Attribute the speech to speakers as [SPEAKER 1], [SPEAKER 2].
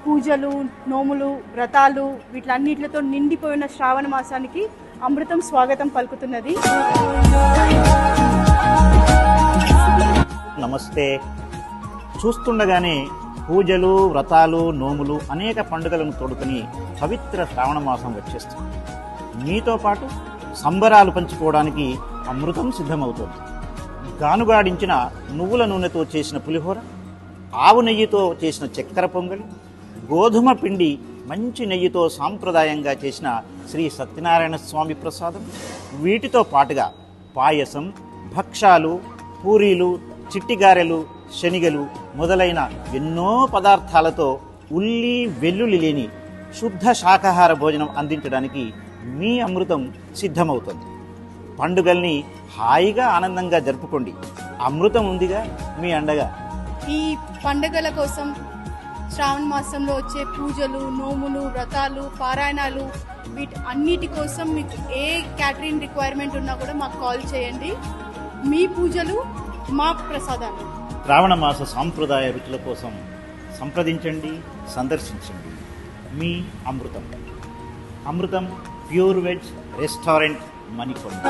[SPEAKER 1] పూజలు, నోములు, వ్రతాలు వీటిలన్నిటితో నిండిపోయిన శ్రావణ మాసానికి అమృతం స్వాగతం పలుకుతున్నది.
[SPEAKER 2] నమస్తే. చూస్తుండగానే పూజలు, వ్రతాలు, నోములు అనేక పండుగలను తోడుకొని పవిత్ర శ్రావణ మాసం వచ్చేస్తుంది. మీతో పాటు సంబరాలు పంచుకోవడానికి అమృతం సిద్ధమవుతుంది. గానుగాడించిన నువ్వుల నూనెతో చేసిన పులిహోర, ఆవు నెయ్యితో చేసిన చక్కెర పొంగలి, గోధుమ పిండి మంచి నెయ్యితో సాంప్రదాయంగా చేసిన శ్రీ సత్యనారాయణ స్వామి ప్రసాదం, వీటితో పాటుగా పాయసం, భక్షాలు, పూరీలు, చిట్టిగారెలు, శనిగలు మొదలైన ఎన్నో పదార్థాలతో ఉల్లి వెల్లుల్లి లేని శుద్ధ శాకాహార భోజనం అందించడానికి మీ అమృతం సిద్ధమవుతుంది. పండుగల్ని హాయిగా ఆనందంగా జరుపుకోండి. అమృతం ఉందిగా మీ అండగా.
[SPEAKER 1] ఈ పండుగల కోసం శ్రావణ మాసంలో వచ్చే పూజలు, నోములు, వ్రతాలు, పారాయణాలు వీటి అన్నిటి కోసం మీకు ఏ క్యాటరింగ్ రిక్వైర్మెంట్ ఉన్నా కూడా మాకు కాల్ చేయండి. మీ పూజలు మా ప్రసాదాలు.
[SPEAKER 2] శ్రావణ మాస సాంప్రదాయ రుచుల కోసం సంప్రదించండి, సందర్శించండి. మీ అమృతం. అమృతం ప్యూర్ వెజ్ రెస్టారెంట్, మణికొండ.